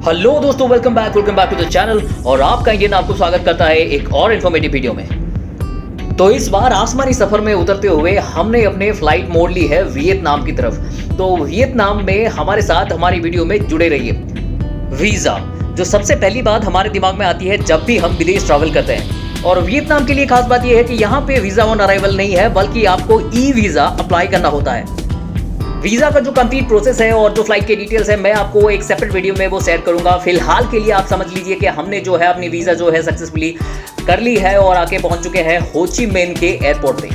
Hello दोस्तों, welcome back to the channel. और आपका इंडियन आपको स्वागत करता है एक और इन्फॉर्मेटिव वीडियो में। तो इस बार आसमानी सफर में उतरते हुए हमने अपने फ्लाइट मोड़ ली है वियतनाम की तरफ। तो वियतनाम में हमारे साथ हमारी वीडियो में जुड़े रहिए। वीजा जो सबसे पहली बात हमारे दिमाग में आती है जब भी हम विदेश ट्रैवल करते हैं। और वियतनाम के लिए खास बात यह है कि यहाँ पे वीजा ऑन अराइवल नहीं है, बल्कि आपको ई वीजा अप्लाई करना होता है। वीजा का जो कंप्लीट प्रोसेस है और जो फ्लाइट के डिटेल्स है मैं आपको एक सेपरेट वीडियो में वो शेयर करूंगा। फिलहाल के लिए आप समझ लीजिए कि हमने जो है अपनी वीजा जो है सक्सेसफुली कर ली है और आके पहुंच चुके हैं हो ची मिन्ह के एयरपोर्ट पे।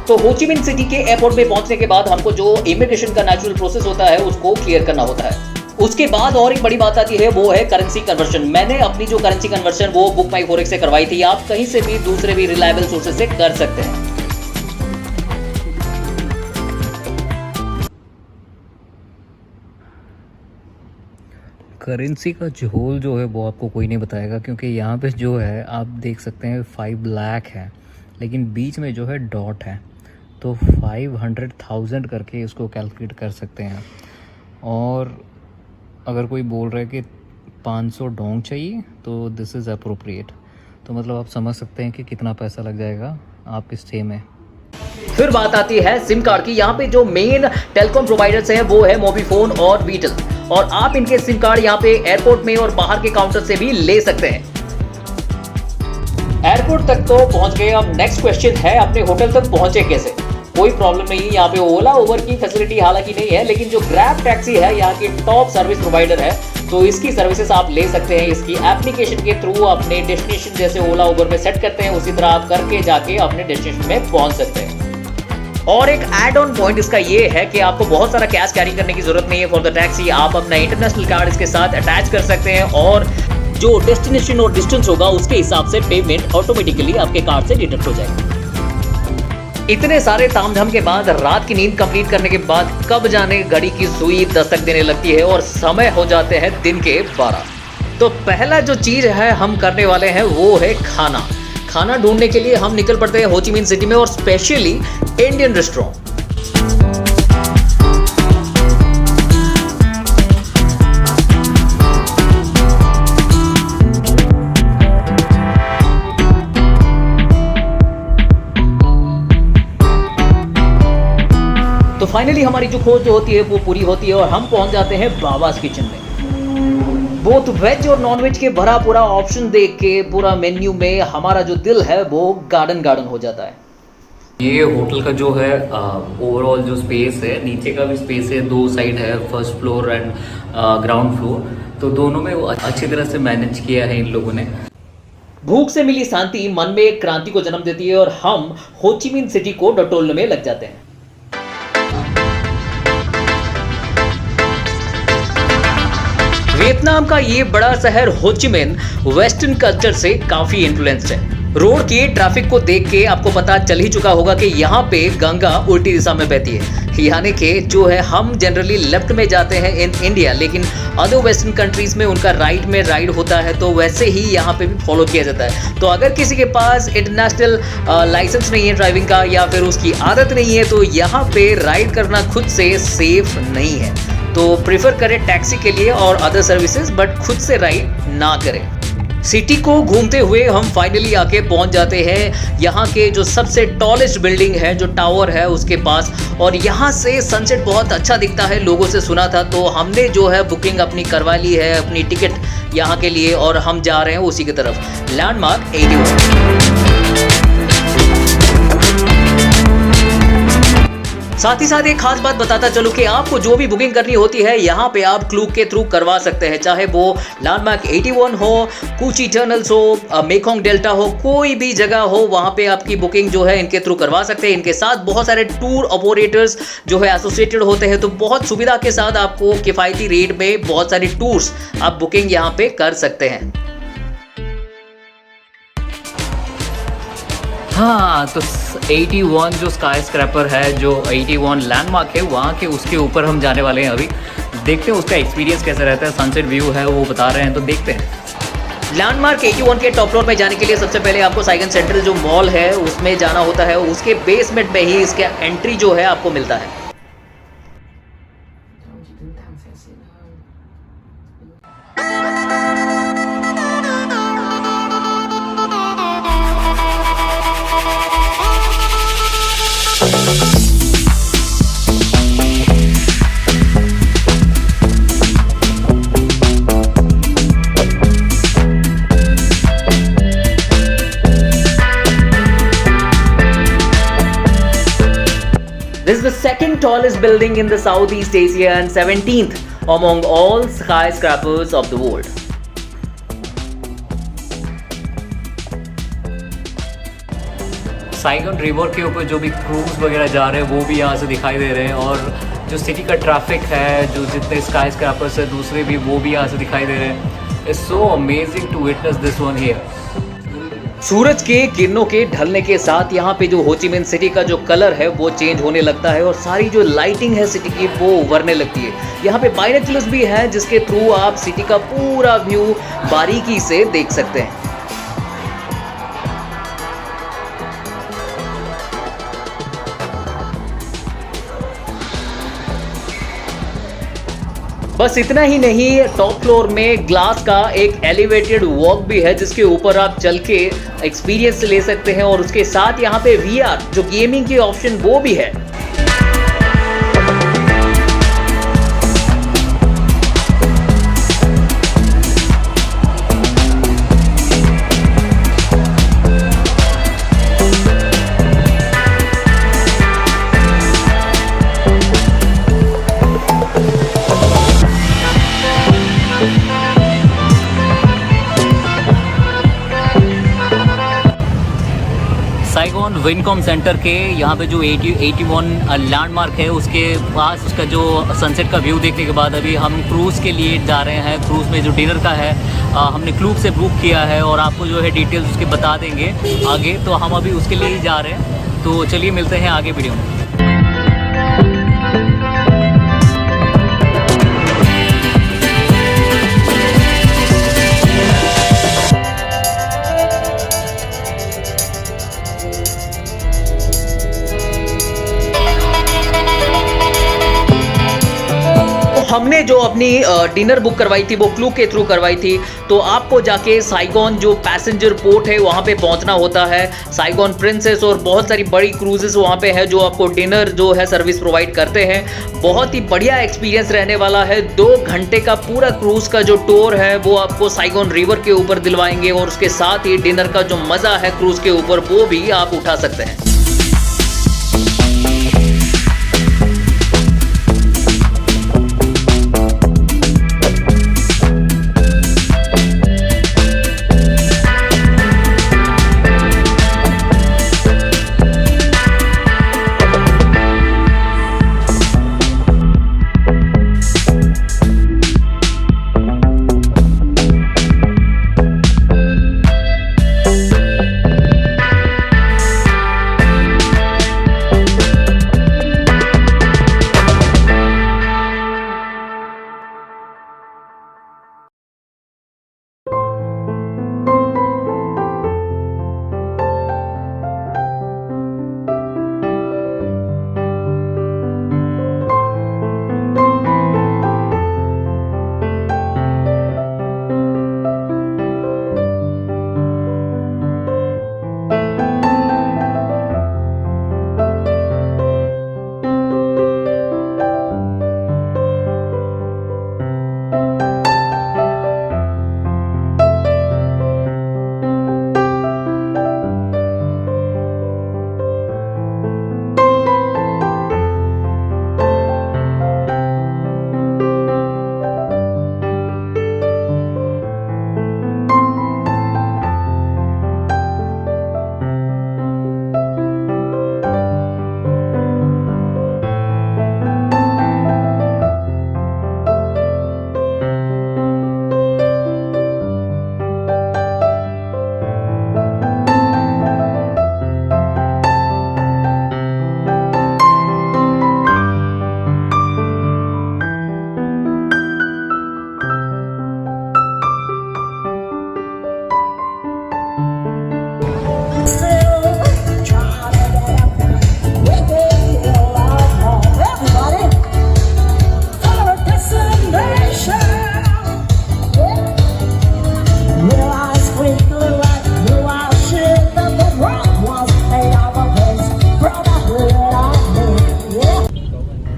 तो हो ची मिन्ह सिटी के एयरपोर्ट पे पहुंचने के बाद हमको जो इमिग्रेशन का नेचुरल प्रोसेस होता है उसको क्लियर करना होता है। उसके बाद और एक बड़ी बात आती है, वो है करेंसी कन्वर्शन। मैंने अपनी जो करेंसी कन्वर्शन वो बुक माई फॉरेक्स से करवाई थी। आप कहीं से भी दूसरे भी रिलायबल सोर्सेज से कर सकते हैं। करेंसी का झोल जो है वो आपको कोई नहीं बताएगा, क्योंकि यहाँ पे जो है आप देख सकते हैं 5 लाख है, लेकिन बीच में जो है डॉट है, तो 500,000 करके इसको कैलकुलेट कर सकते हैं। और अगर कोई बोल रहा है कि 500 डोंग चाहिए तो दिस इज़ अप्रोप्रिएट। तो मतलब आप समझ सकते हैं कि कितना पैसा लग जाएगा आपके स्टे में। फिर बात आती है सिम कार्ड की। यहाँ पे जो मेन टेलीकॉम प्रोवाइडर्स हैं वो है मोबीफोन और बीटल, और आप इनके सिम कार्ड यहाँ पे एयरपोर्ट में और बाहर के काउंटर से भी ले सकते हैं। एयरपोर्ट तक तो पहुंच गए। अब नेक्स्ट क्वेश्चन है अपने होटल तक पहुंचे कैसे। कोई प्रॉब्लम नहीं है, यहाँ पे ओला उबर की फैसिलिटी हालांकि नहीं है, लेकिन जो ग्रैब टैक्सी है यहाँ की टॉप सर्विस प्रोवाइडर है, तो इसकी सर्विसेज आप ले सकते हैं। इसकी एप्लीकेशन के थ्रू अपने डेस्टिनेशन जैसे ओला उबर में सेट करते हैं उसी तरह आप करके जाके अपने डेस्टिनेशन में पहुंच सकते हैं। और एक एड ऑन पॉइंट इसका ये है कि आपको बहुत सारा कैश कैरी करने की जरूरत नहीं है फॉर द टैक्सी। आप अपना इंटरनेशनल कार्ड इसके साथ अटैच कर सकते हैं और जो डेस्टिनेशन और डिस्टेंस होगा उसके हिसाब से पेमेंट ऑटोमेटिकली आपके कार्ड से डिडक्ट हो जाएगी। इतने सारे तामझाम के बाद रात की नींद कंप्लीट करने के बाद कब जाने घड़ी की सुई दस्तक देने लगती है और समय हो जाते हैं दिन के 12। तो पहला जो चीज है हम करने वाले हैं वो है खाना ढूंढने के लिए हम निकल पड़ते हैं हो ची मिन्ह सिटी में, और स्पेशली इंडियन रेस्टोरेंट। तो फाइनली हमारी जो खोज जो होती है वो पूरी होती है और हम पहुंच जाते हैं बाबास किचन में। बोथ वेज और नॉन वेज के भरा पूरा ऑप्शन देख के पूरा मेन्यू में हमारा जो दिल है वो गार्डन हो जाता है। ये होटल का जो है ओवरऑल जो स्पेस है, नीचे का भी स्पेस है, 2 साइड है, first floor and ground floor, तो दोनों में वो अच्छी तरह से मैनेज किया है इन लोगों ने। भूख से मिली शांति मन में एक क्रांति को जन्म देती है और हम हो ची मिन्ह सिटी को टटोलने में लग जाते हैं। वियतनाम का ये बड़ा शहर हो ची मिन्ह वेस्टर्न कल्चर से काफी इन्फ्लुएंस्ड है। रोड के ट्रैफिक को देख के आपको पता चल ही चुका होगा कि यहाँ पे गंगा उल्टी दिशा में बहती है, यानी कि जो है हम जनरली लेफ्ट में जाते हैं इन इंडिया, लेकिन अदर वेस्टर्न कंट्रीज में उनका राइट में राइड होता है, तो वैसे ही यहाँ पे भी फॉलो किया जाता है। तो अगर किसी के पास इंटरनेशनल लाइसेंस नहीं है ड्राइविंग का या फिर उसकी आदत नहीं है तो यहाँ पे राइड करना खुद से सेफ नहीं है। तो प्रेफर करें टैक्सी के लिए और अदर सर्विसेज, बट खुद से राइड ना करें। सिटी को घूमते हुए हम फाइनली आके पहुंच जाते हैं यहाँ के जो सबसे टॉलेस्ट बिल्डिंग है, जो टावर है उसके पास, और यहाँ से सनसेट बहुत अच्छा दिखता है, लोगों से सुना था। तो हमने जो है बुकिंग अपनी करवा ली है, अपनी टिकट यहाँ के लिए, और हम जा रहे हैं उसी की तरफ, लैंडमार्क 81। साथ ही साथ एक खास बात बताता चलूं कि आपको जो भी बुकिंग करनी होती है यहाँ पे आप क्लूक के थ्रू करवा सकते हैं, चाहे वो लैंडमार्क 81 हो, कू ची टनल्स हो, मेकोंग डेल्टा हो, कोई भी जगह हो, वहाँ पे आपकी बुकिंग जो है इनके थ्रू करवा सकते हैं। इनके साथ बहुत सारे टूर ऑपरेटर्स जो है एसोसिएटेड होते हैं, तो बहुत सुविधा के साथ आपको किफायती रेट में बहुत सारी टूर्स आप बुकिंग यहाँ पे कर सकते हैं। हाँ, तो 81 जो स्काई स्क्रैपर है, जो 81 लैंडमार्क है वहाँ के, उसके ऊपर हम जाने वाले हैं अभी। देखते हैं उसका एक्सपीरियंस कैसा रहता है। सनसेट व्यू है वो बता रहे हैं, तो देखते हैं। लैंडमार्क 81 के टॉप फ्लोर में जाने के लिए सबसे पहले आपको साइगन सेंट्रल जो मॉल है उसमें जाना होता है। उसके बेसमेंट में ही इसका एंट्री जो है आपको मिलता है। Hãy subscribe cho kênh Ghiền Mì Gõ để không bỏ lỡ This is the second tallest building in the Southeast Asia and 17th among all skyscrapers of the world. Saigon river के ऊपर जो भी cruise वगैरह जा रहे हैं वो भी यहाँ से दिखाई दे रहे हैं, और जो सिटी का ट्रैफिक है, जो जितने स्काई स्क्रैपर्स है दूसरे भी, वो भी यहाँ से दिखाई दे रहे हैं। It's so amazing to witness this one here. सूरज के किरणों के ढलने के साथ यहाँ पे जो हो ची मिन सिटी का जो कलर है वो चेंज होने लगता है और सारी जो लाइटिंग है सिटी की वो उभरने लगती है। यहाँ पे बाइनोकुलर्स भी हैं जिसके थ्रू आप सिटी का पूरा व्यू बारीकी से देख सकते हैं। बस इतना ही नहीं, टॉप फ्लोर में ग्लास का एक एलिवेटेड वॉक भी है जिसके ऊपर आप चल के एक्सपीरियंस ले सकते हैं, और उसके साथ यहाँ पे वीआर जो गेमिंग की ऑप्शन वो भी है। साइगोन विनकॉम सेंटर के यहाँ पे जो 81 लैंडमार्क है उसके पास उसका जो सनसेट का व्यू देखने के बाद अभी हम क्रूज़ के लिए जा रहे हैं। क्रूज़ में जो डिनर का है हमने क्लूब से बुक किया है और आपको जो है डिटेल्स उसके बता देंगे आगे, तो हम अभी उसके लिए ही जा रहे हैं। तो चलिए मिलते हैं आगे वीडियो में। हमने जो अपनी डिनर बुक करवाई थी वो क्लू के थ्रू करवाई थी, तो आपको जाके साइगोन जो पैसेंजर पोर्ट है वहाँ पे पहुँचना होता है। साइगोन प्रिंसेस और बहुत सारी बड़ी क्रूजेस वहाँ पे है जो आपको डिनर जो है सर्विस प्रोवाइड करते हैं। बहुत ही बढ़िया एक्सपीरियंस रहने वाला है। 2 घंटे का पूरा क्रूज का जो टूर है वो आपको साइगोन रिवर के ऊपर दिलवाएंगे, और उसके साथ ही डिनर का जो मज़ा है क्रूज के ऊपर वो भी आप उठा सकते हैं।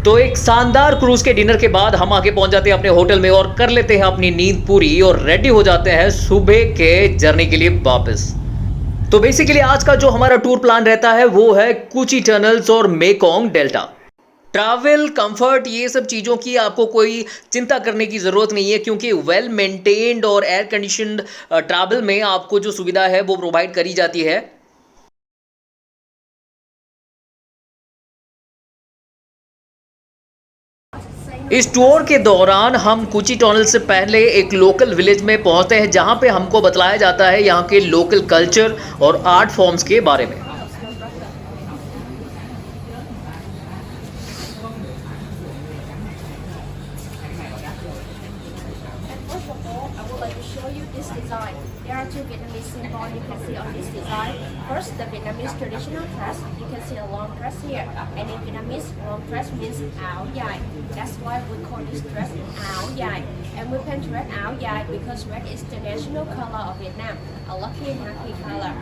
तो एक शानदार क्रूज के डिनर के बाद हम आके पहुंच जाते हैं अपने होटल में और कर लेते हैं अपनी नींद पूरी और रेडी हो जाते हैं सुबह के जर्नी के लिए वापस। तो बेसिकली आज का जो हमारा टूर प्लान रहता है वो है कुची टनल्स और मेकोंग डेल्टा। ट्रैवल कंफर्ट ये सब चीज़ों की आपको कोई चिंता करने की ज़रूरत नहीं है, क्योंकि वेल मेंटेन्ड और एयर कंडीशनड ट्रैवल में आपको जो सुविधा है वो प्रोवाइड करी जाती है। इस टूर के दौरान हम कुची टनल से पहले एक लोकल विलेज में पहुंचते हैं, जहां पे हमको बतलाया जाता है यहाँ के लोकल कल्चर और आर्ट फॉर्म्स के बारे में। First of all, I would like to show you this design. There are two Vietnamese symbols you can see on this design. First, the Vietnamese traditional dress. You can see a long dress here. And in Vietnamese, long dress means áo dài. That's why we call this dress áo dài. And we paint red áo dài because red is the national color of Vietnam, a lucky and happy color.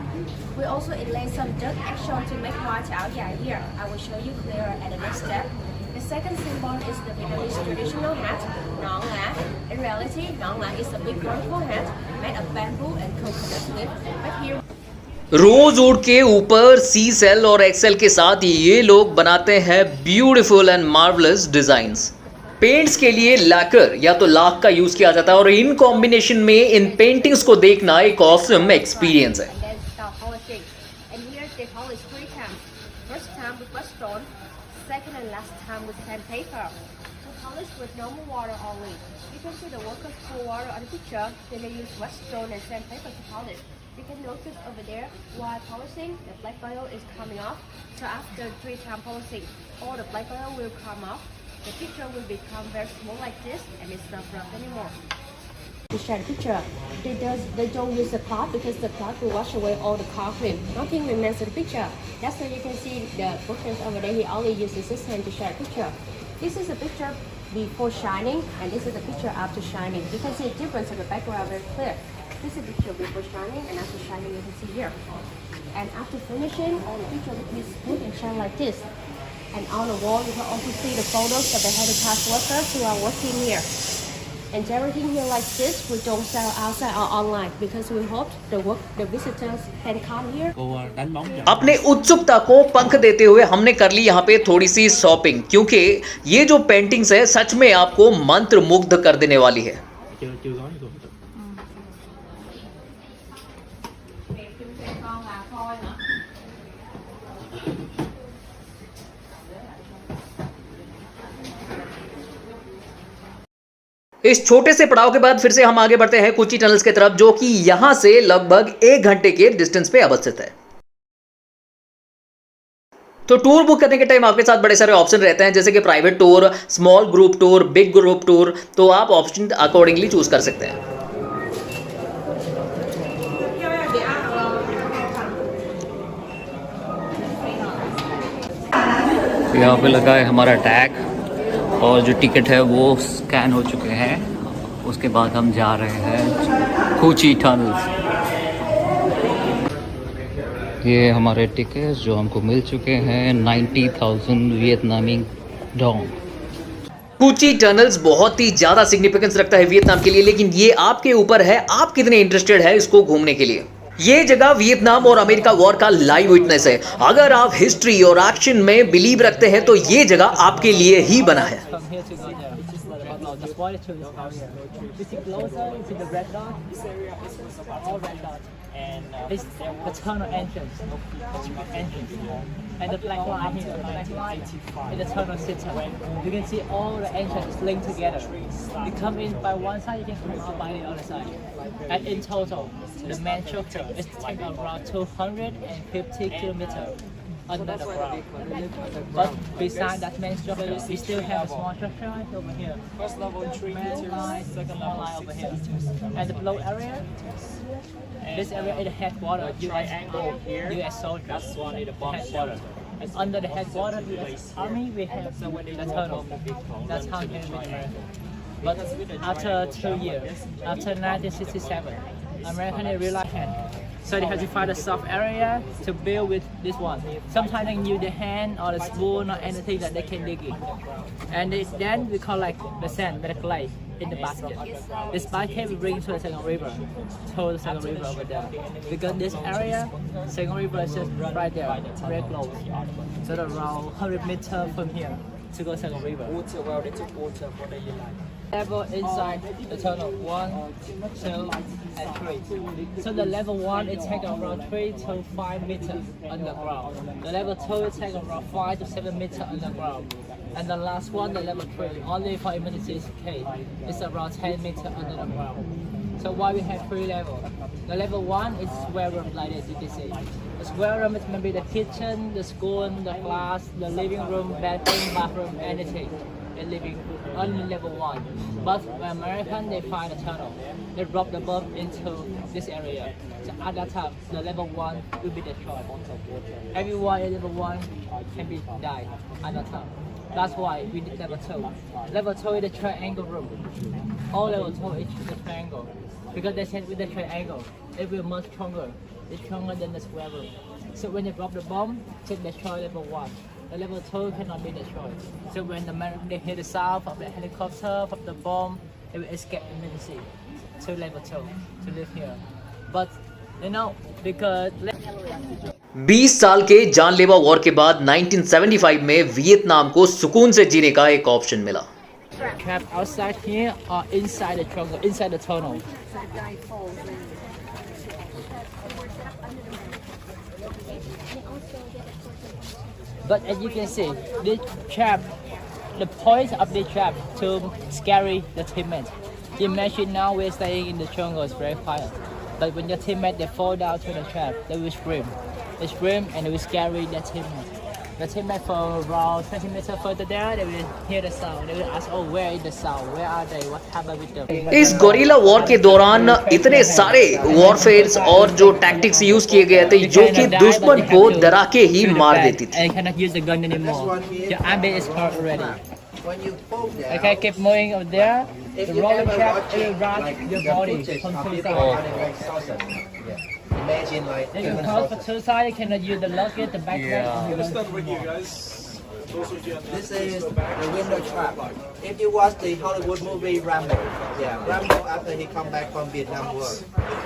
We also inlay some dirt action to make white áo dài here. I will show you clearer at the next step. The second symbol is the Vietnamese traditional hat, nón lá. In reality, nón lá is a big vertical hat made of bamboo and coconut leaf. But here rosewood के ऊपर सी cell और Excel के साथ ये लोग बनाते हैं beautiful and marvellous designs. Paints के लिए लैकर या तो लाख का यूज किया जाता है और इन कॉम्बिनेशन में इन पेंटिंग्स को देखना एक ऑसम एक्सपीरियंस है। and then start polishing. And here they polish three times. First time with wet stone, second and last time with sandpaper. We polish with normal water only. You can see the workers pour water on the picture, then they use wet stone and sandpaper to polish. You can notice over there, while polishing, the black oil is coming off. So after 3 times polishing, all the black oil will come off. The picture will become very small like this, and it's not rough anymore. To share the picture, they don't use the cloth because the cloth will wash away all the car cream. Nothing remains in the picture. That's why you can see the bookings over there. He only uses his hand to share the picture. This is a picture before shining, and this is a picture after shining. You can see the difference of the background very clear. This is a picture before shining, and after shining you can see here. And after finishing, all the picture will be smooth and shine like this. And on the wall, you can also see the photos of the handicraft workers who are working here. And everything here like this, we don't sell outside or online because we hope the visitors can come here. अपने उत्सुकता को पंख देते हुए हमने कर ली यहाँ पे थोड़ी सी शॉपिंग, क्योंकि ये जो पेंटिंग्स है सच में आपको मंत्र मुग्ध कर देने वाली है। इस छोटे से पड़ाव के बाद फिर से हम आगे बढ़ते हैं कुची टनल्स की तरफ, जो कि यहां से लगभग 1 घंटे के डिस्टेंस पे अवस्थित है। तो टूर बुक करने के टाइम आपके साथ बड़े सारे ऑप्शन रहते हैं, जैसे कि private tour, small group tour, big group tour. तो आप ऑप्शन अकॉर्डिंगली चूज कर सकते हैं। यहाँ पे लगा है हमारा टैग और जो टिकट है वो स्कैन हो चुके हैं। उसके बाद हम जा रहे हैं कुची टनल्स। ये हमारे टिकट जो हमको मिल चुके हैं 90,000 वियतनामी डोंग। कुची टनल्स बहुत ही ज्यादा सिग्निफिकेंस रखता है वियतनाम के लिए, लेकिन ये आपके ऊपर है आप कितने इंटरेस्टेड है इसको घूमने के लिए। ये जगह वियतनाम और अमेरिका वॉर का लाइव विटनेस है। अगर आप हिस्ट्री और एक्शन में बिलीव रखते हैं तो ये जगह आपके लिए ही बना है। It's the tunnel entrance, and the black line here, the black line in the tunnel center. You can see all the entrances linked together. You come in by one side, you can come out by the other side. And in total, the main structure is taking around 250 kilometers under the ground. But beside that main structure, we still have a small structure right over here. First level, main line, second line over here. And the below area, this area is the headquarters, US soldiers. That's one in the headquarters. And under the headquarters, US Army, we have the tunnel. That's how it is. But after 2 years, after 1967, American realized So they have to find a soft area to build with this one. Sometimes they use the hand or the spoon or anything that they can dig in. And then we collect the sand, the clay in the basket. This basket we bring to the Saigon River, to the Saigon River over there. Because this area, Saigon River is just right there, very close. So around 100 meters from here to go Saigon River. Level inside the tunnel 1, 2, and 3. So the level 1 it takes around 3 to 5 meters underground. The level 2 it takes around 5 to 7 meters underground. And the last one, the level 3, only for emergency case, is around 10 meters under the ground. So why we have 3 levels? The level 1 is square room like this, you can see. The square room is maybe the kitchen, the school, the class, the living room, bedroom, bathroom, anything. In living only level 1. But when American they find a tunnel, they drop the bomb into this area. So at that time, the level 1 will be destroyed. Everyone in level 1 can be died at that time. That's why we did level 2. Level 2 is the triangle room. All level 2 is the triangle. Because they said with the triangle, it will much stronger. It's stronger than the square room. So when they drop the bomb, it destroy level 1. The level 2 cannot be destroyed. So when they hit the sound of the helicopter, from the bomb, they will escape immediately to level 2 to live here. But you know, because 20 साल के जानलेवा war के बाद 1975 में Vietnam को सुकून से जीने का एक ऑप्शन मिला। trapped outside here or inside the jungle, inside the tunnel. But as you can see, this trap, the point of the trap to scare the teammates. Imagine now we're staying in the jungle, it's very quiet. But when your teammates they fall down to the trap, they will scream. They scream and they will scare their teammates. The teammate for around 20 meters further there, they will hear the sound. They will ask, oh, where is the sound? Where are they? What happened with them? इस gorilla war के दौरान इतने सारे वॉरफेयर्स और जो tactics use किए गए थे जो कि दुश्मन को डरा के ही मार देती थी। I cannot use the gun anymore. Your arm is hurt already. When you fall down, Okay, keep moving over there. if The you rolling ever trap watch will it, run like your the body footage from of two people sides. running like sausage. Imagine like If you human hold for sausage. two sides, you cannot use the luggage, the backpack. You don't- This is the window trap. If you watch the Hollywood movie Rambo, yeah, Rambo after he come back from Vietnam War,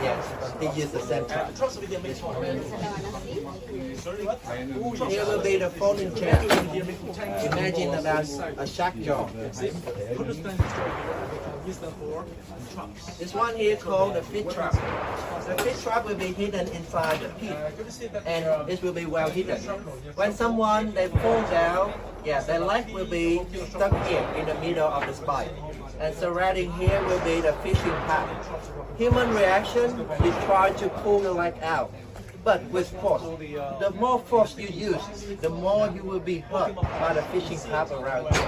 yes, he used the same trap. Here will be the folding chair. Imagine about a shark jaw. This one here called the fish trap. The fish trap will be hidden inside the pit, and it will be well hidden. When someone they fall down, yeah, their leg will be stuck here in the middle of the spine, and surrounding here will be the fishing path. Human reaction is try to pull the leg out. But with force, the more force you use, the more you will be hurt by the fishing path around you.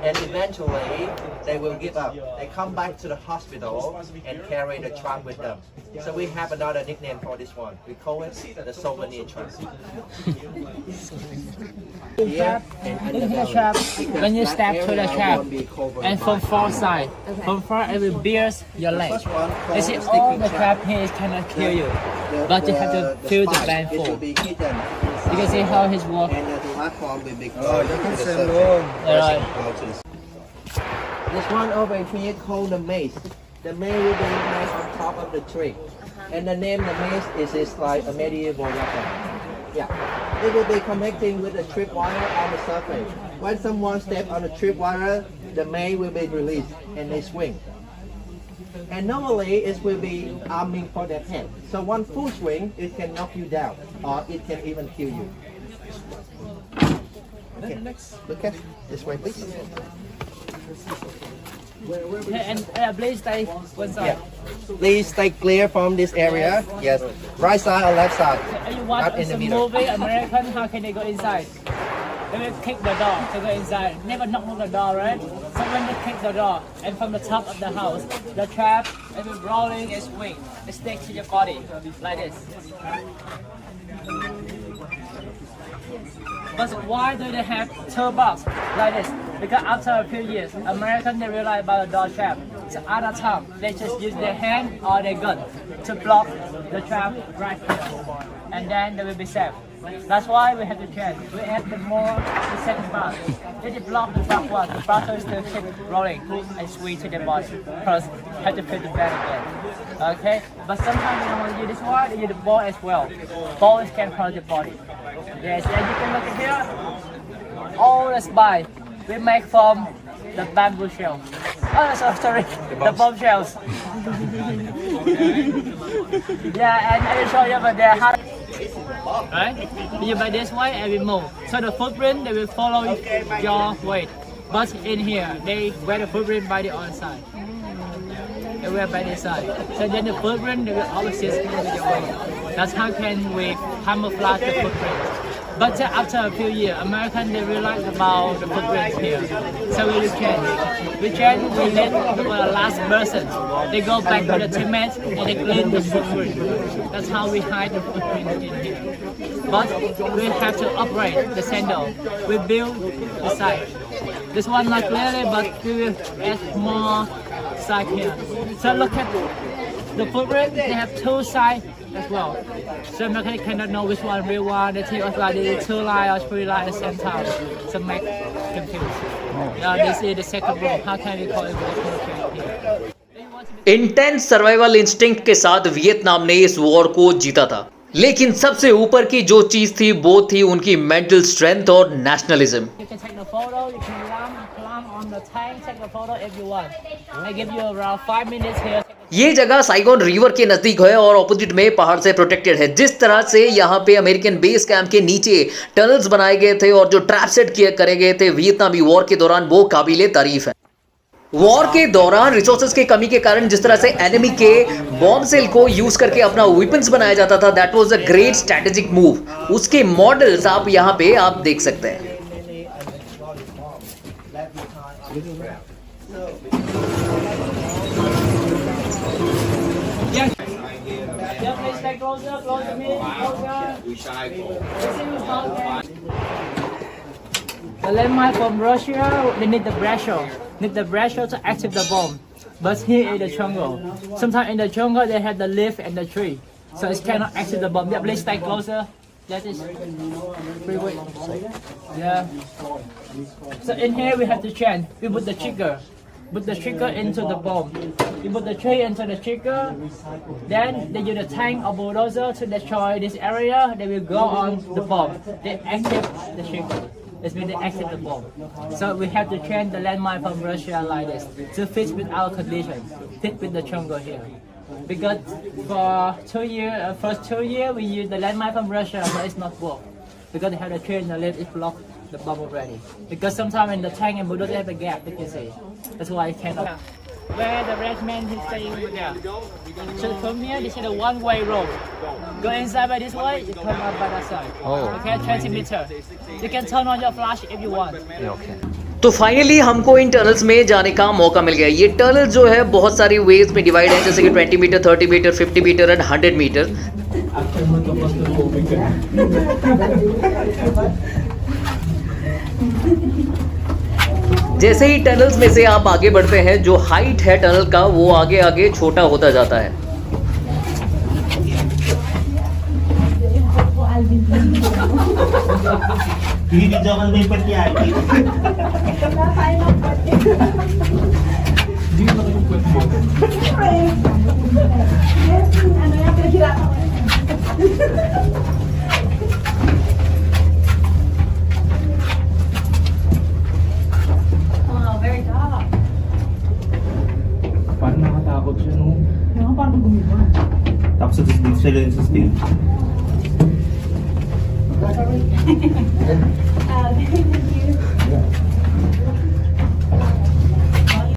And eventually, they will give up. They come back to the hospital and carry the trunk with them. So we have another nickname for this one. We call it the souvenir trunk. Here and Look at the belly. trap. When you That step to the area trap, won't be covered and by from far side, from far it will pierce your leg. first one called You see, the all sticky the trap. trap here cannot kill you, The- but you have to feel the spike, band it will fall. be hidden You can see how his walk. and the platform will be close to the surface. Alright. This one over here called the maze. The maze will be made on top of the tree. And the name the maze is like a medieval weapon. Yeah. It will be connecting with a tripwire on the surface. When someone steps on the tripwire, the maze will be released and they swing. And normally it will be aiming for their head. So one full swing, it can knock you down or it can even kill you. Okay, look at this way, please. And please stay one side. Yeah. Please stay clear from this area. Yes. Right side or left side. And you watch Not in the some middle. movie, American, how can they go inside? They will kick the door to go inside. Never knock on the door, right? So when they kick the door, and from the top of the house, the trap, it will rolling and swing. It sticks to your body, like this. But why do they have two box like this? Because after a few years, Americans they realize about the door trap. So at that time, they just use their hand or their gun to block the trap right here, and then they will be safe. That's why we have to change. We add the more the second part. If you block the back one, the battle is still keep rolling and swing to the body. First, have to put the band again. Okay? But sometimes you don't want to use this one, you use the ball as well. Balls can hurt the body. Yes, and you can look at here. All the spine we make from the bamboo shell. Oh, sorry, the bomb shells. Yeah, and I will show you, but they're hard. Right? You by this way and we move. So the footprint they will follow your weight. But in here they wear the footprint by the other side. They wear by this side. So then the footprint they will always sit with your weight. That's how can we camouflage the footprint. But after a few years, Americans they realize about the footprints here. So we change. We let the last person. They go back to the teammates and they clean the footprint. That's how we hide the footprint in here. But we have to upgrade the sandal. We build the side. This one not clearly, but we will add more side here. So look at the footprint. They have two sides as well. So mechanic cannot know which one real one. They take us like the 2 lines or 3 lines at the same time. So make confused. This is the second rule. How can we call it here? Intense survival instinct के साथ Vietnam ने इस war को जीता था, लेकिन सबसे ऊपर की जो चीज थी वो थी उनकी मेंटल स्ट्रेंथ और nationalism. You can take the photo, you can climb on the tank, take the photo if you want. I give you around 5 minutes here. ये जगह साइगोन रिवर के नजदीक है और ऑपोजिट में पहाड़ से प्रोटेक्टेड है। जिस तरह से यहाँ पे अमेरिकन बेस कैंप के नीचे टनल्स बनाए गए थे और जो ट्रैप सेट करे गए थे वियतनामी वॉर के दौरान, वो काबिले तारीफ है। वॉर के दौरान रिसोर्सेज की कमी के कारण जिस तरह से एनिमी के बॉम्ब सेल को यूज करके अपना वेपन्स बनाया जाता था, that was a great strategic move. उसके मॉडल्स आप यहाँ पे आप देख सकते हैं। The landmine from Russia, they need the pressure to activate the bomb. But here in the jungle, sometimes in the jungle they have the leaf and the tree, so it cannot activate the bomb. Yeah, please stay closer. That is free weight. Yeah. So in here we have to change. We put the trigger. Put the trigger into the bomb. You put the tree into the trigger. Then they use the tank or bulldozer to destroy this area. They will go on the bomb. They activate the trigger. This means they activate the bomb. So we have to change the landmine from Russia like this to fit with our condition, fit with the jungle here. Because for first 2 years we use the landmine from Russia, but it's not work. Because they have the tree in the left, it blocks the bomb already. Because sometimes in the tank and bulldozer have a gap, you can see. That's why it cannot. Where the red man is staying over there. So from here, this is a one-way road. Go inside by this way, you turn out by that side. Okay, 20 meters. You can turn on your flash if you want. तो finally हमको इन tunnels में जाने का मौका मिल गया। ये tunnel जो है बहुत सारी वेज में डिवाइड है, जैसे कि 20 metre, 30 metre, 50 metre and 100 metre. जैसे ही टनल्स में से आप आगे बढ़ते हैं, जो हाइट है टनल का वो आगे आगे छोटा होता जाता है। Parang nakatakot siya, no? Parang gumiba. Tapos dito sila yung sa stage.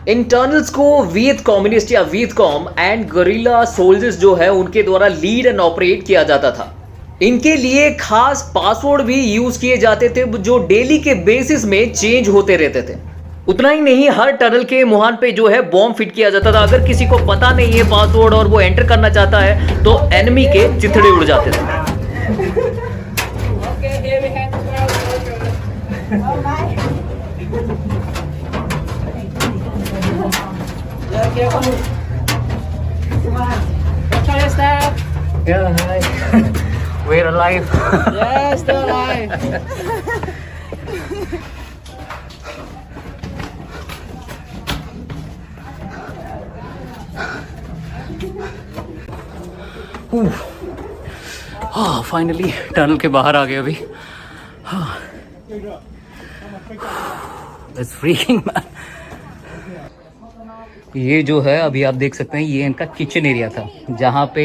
इन टनल्स को वियत कम्युनिस्ट या वियत कॉम एंड गरिल्ला सोल्जर्स जो है उनके द्वारा लीड एंड ऑपरेट किया जाता था। इनके लिए खास पासवर्ड भी यूज किए जाते थे जो डेली के बेसिस में चेंज होते रहते थे। उतना ही नहीं, हर टनल के मुहान पे जो है बॉम्ब फिट किया जाता था। अगर किसी को पता नहीं है पासवर्ड और वो एंटर करना चाहता है तो एनिमी के चिथड़े उड़ जाते थे। careful. Come on. Try your step. Yeah, hi. We're alive. Yeah, still alive. हाँ फाइनली टनल के बाहर आ गए अभी. हाँ इट्स फ्रीकिंग मैन. ये जो है अभी आप देख सकते हैं ये इनका किचन एरिया था जहाँ पे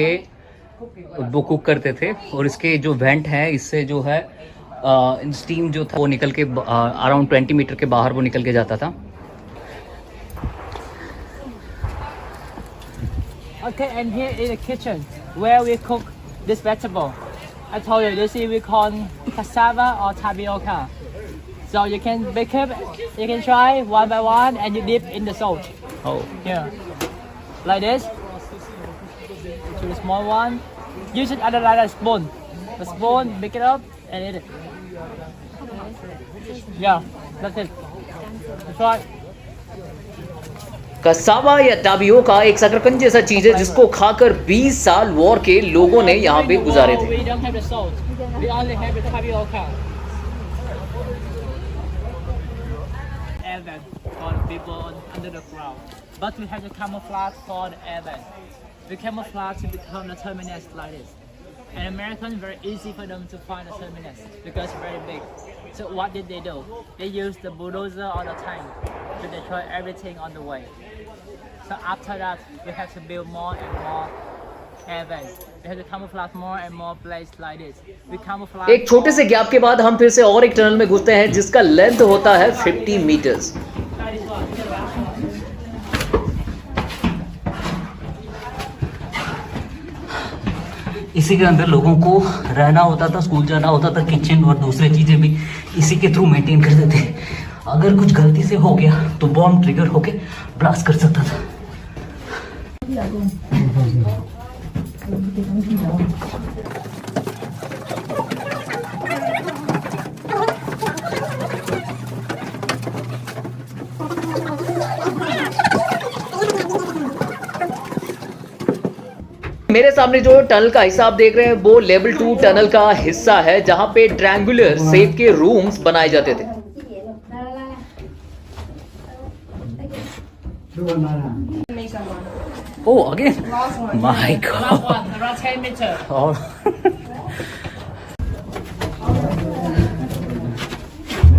वो कुक करते थे और इसके जो वेंट है इससे जो है स्टीम जो था वो निकल के अराउंड 20 मीटर के बाहर वो निकल के जाता था. Okay, and here is the kitchen where we cook this vegetable. I told you, this is we call cassava or tapioca. So you can bake it, you can try one by one, and you dip in the salt. Oh. Here, like this. To the small one, use it other like a spoon. The spoon, pick it up and eat it. Yeah, that's it. That's right. Cassava या टाबियोका एक शकरकंद जैसा चीज है जिसको खाकर 20 साल war के लोगों ने यहाँ पे गुजारे थे. We don't have the salt. We only have the tapioca. Air vent for the people under the ground. But we have the camouflage for the air vent. We camouflage to become the terminus like this. And Americans, very easy for them to find the terminus because it's very big. So what did they do? They used the bulldozer or the tank to destroy everything on the way. So after that, we have to build more and more air vents. We have to camouflage more and more places like this. We camouflage. एक छोटे से gap के बाद हम फिर से और एक टनल में घुसते हैं जिसका लेंथ होता है 50 मीटर्स. इसी के अंदर लोगों को रहना होता था, स्कूल जाना होता था, किचन और दूसरी चीज़ें भी इसी के थ्रू मेंटेन करते थे. अगर कुछ गलती से हो गया तो बॉम्ब ट्रिगर होके ब्लास्ट कर सकता था. मेरे सामने जो टनल का हिस्सा आप देख रहे हैं वो लेवल 2 टनल का हिस्सा है जहां पे ट्रायंगुलर शेप के रूम्स बनाए जाते थे. Oh, again? My God. Around 10 meters. Oh.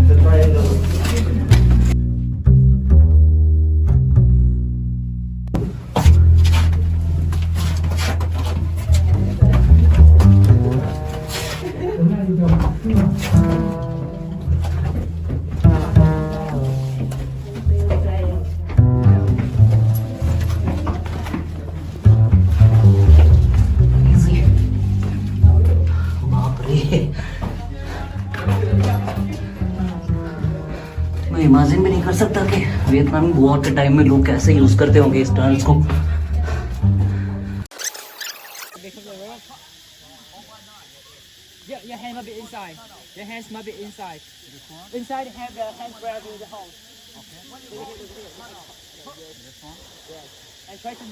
The triangle. मैं इमेजिन भी नहीं कर सकता कि वियतनामी वॉर के टाइम में लोग कैसे यूज करते होंगे इस टनल्स को. Your hand must be inside. Your hands must be inside. Inside have the hand grab in the hole.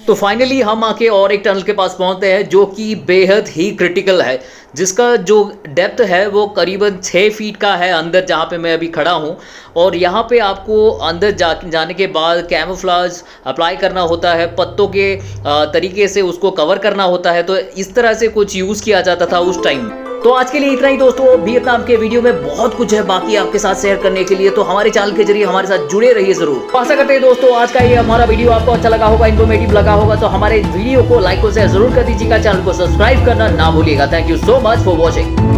तो फाइनली हम आके और एक टनल के पास पहुंचते हैं जो कि बेहद ही क्रिटिकल है जिसका जो डेप्थ है वो करीबन 6 फीट का है अंदर जहां पे मैं अभी खड़ा हूं. और यहां पे आपको अंदर जाने के बाद कैमोफ्लेज अप्लाई करना होता है, पत्तों के तरीके से उसको कवर करना होता है. तो इस तरह से कुछ यूज़ किया जाता था उस टाइम. तो आज के लिए इतना ही दोस्तों. वियतनाम के वीडियो में बहुत कुछ है बाकी आपके साथ शेयर करने के लिए, तो हमारे चैनल के जरिए हमारे साथ जुड़े रहिए जरूर. आशा करते हैं दोस्तों आज का ये हमारा वीडियो आपको अच्छा लगा होगा, इन्फॉर्मेटिव लगा होगा. तो हमारे वीडियो को लाइक और शेयर जरूर कर दीजिएगा, चैनल को सब्सक्राइब करना ना भूलिएगा. Thank you so much for watching.